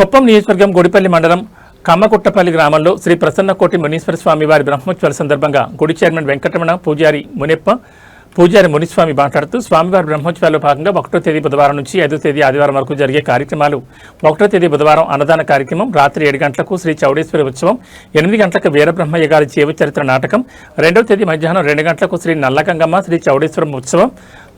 కొప్పం నియోజకవర్గం గుడిపల్లి మండలం కమ్మకుట్టపల్లి గ్రామంలో శ్రీ ప్రసన్నకోటి మునీశ్వర స్వామి వారి బ్రహ్మోత్సవాల సందర్భంగా గుడి చైర్మన్ వెంకటరమణ, పూజారి మునిస్వామి మాట్లాడుతూ స్వామివారి బ్రహ్మోత్సవాల్లో భాగంగా 1వ తేదీ బుధవారం నుంచి 5వ తేదీ ఆదివారం వరకు జరిగే కార్యక్రమాలు 1వ తేదీ బుధవారం అన్నదాన కార్యక్రమం, రాత్రి 7 గంటలకు శ్రీ చౌడేశ్వరి ఉత్సవం, 8 గంటలకు వీరబ్రహ్మయ్య గారి జీవచరిత్ర నాటకం, 2వ తేదీ మధ్యాహ్నం 2 గంటలకు శ్రీ నల్లగంగమ్మ శ్రీ చౌడేశ్వరం ఉత్సవం,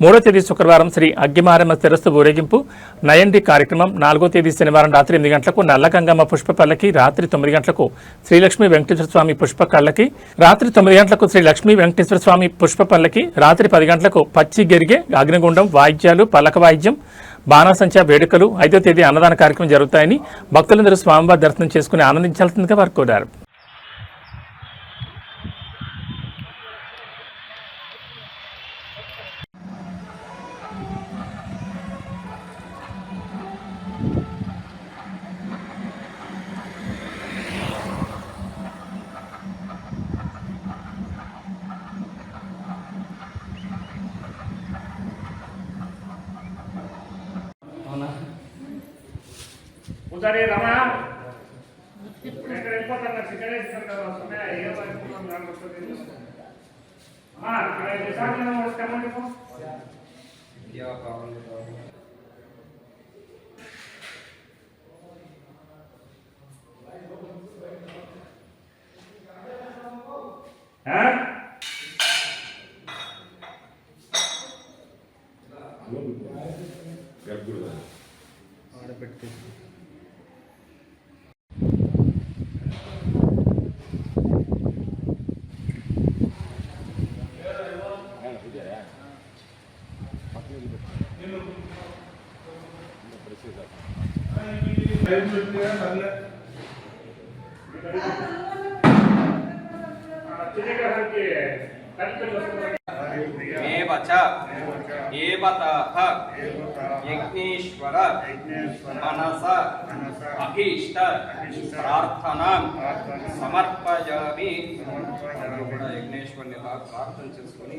3వ తేదీ శుక్రవారం శ్రీ అగ్గిమారమ్మ తెరస్తు ఊరేగింపు, నయండి కార్యక్రమం, 4వ తేదీ శనివారం రాత్రి 8 గంటలకు నల్లగంగమ్మ పుష్ప పల్లకి, రాత్రి 9 గంటలకు శ్రీ లక్ష్మీ వెంకటేశ్వర స్వామి పుష్ప కళ్ళకి, రాత్రి 9 గంటలకు శ్రీ లక్ష్మీ వెంకటేశ్వర స్వామి పుష్ప పల్లకి, రాత్రి 10 గంటలకు పచ్చి గెరిగే, అగ్నిగుండం, వాయిద్యాలు, పల్లక వాయిద్యం, బాణాసంచా వేడుకలు, 5వ తేదీ అన్నదాన కార్యక్రమం జరుగుతాయని భక్తులందరూ స్వామివారి దర్శనం చేసుకుని ఆనందించాల్సిందిగా వారు కోరారు. పూజారి రమణ ఎక్కడ వెళ్ళిపోతారు నాకు ఇక్కడ వస్తున్నాయి ఏ పరిస్థితుల్లో రాకపోతే అమ్మా ఇక్కడ విశాఖలో వస్తామండి ఆడపెట్టి यज्ञेश्वर मनस अभीष्ट प्रार्थना समर्पयामि यज्ञेश्वर प्रार्थना చేసుకొని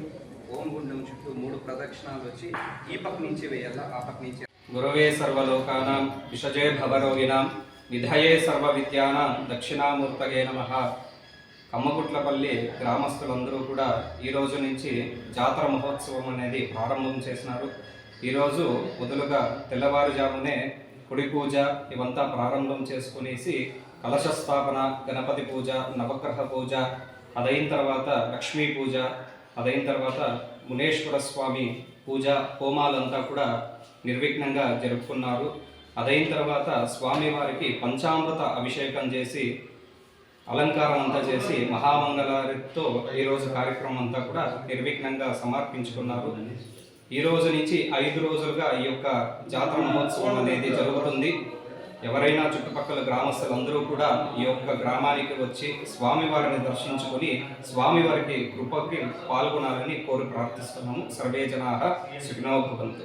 ఓం గుండం చుట్టూ 3 ప్రదక్షిణాలు వచ్చి ఈ పక్క నుంచి వేయాలా ఆ పక్క నుంచి. గురవే సర్వలోకానాం విషజే భవరోగినాం విధయే సర్వ విద్యానాం దక్షిణామూర్తగే నమః. కమ్మకుట్లపల్లి గ్రామస్తులందరూ కూడా ఈరోజు నుంచి జాతర మహోత్సవం అనేది ప్రారంభం చేసినారు. ఈరోజు మొదలుగా తెల్లవారుజామునే కుడి పూజ ఇవంతా ప్రారంభం చేసుకునేసి కలశ స్థాపన, గణపతి పూజ, నవగ్రహ పూజ, అదైన తర్వాత లక్ష్మీ పూజ, అదైన తర్వాత మునేశ్వర స్వామి పూజ, హోమాలంతా కూడా నిర్విఘ్నంగా జరుపుకున్నారు. అదైన తర్వాత స్వామివారికి పంచామృత అభిషేకం చేసి అలంకారం అంతా చేసి మహామంగళారితో ఈరోజు కార్యక్రమం అంతా కూడా నిర్విఘ్నంగా సమర్పించుకున్నారు. ఈ రోజు నుంచి 5 రోజులుగా ఈ యొక్క జాతర మహోత్సవం అనేది జరుగుతుంది. ఎవరైనా చుట్టుపక్కల గ్రామస్తులందరూ కూడా ఈ యొక్క గ్రామానికి వచ్చి స్వామివారిని దర్శించుకొని స్వామివారికి కృపకి పాల్గొనాలని కోరి ప్రార్థిస్తున్నాము. సర్వే జనాః సుఖినో భవంతు.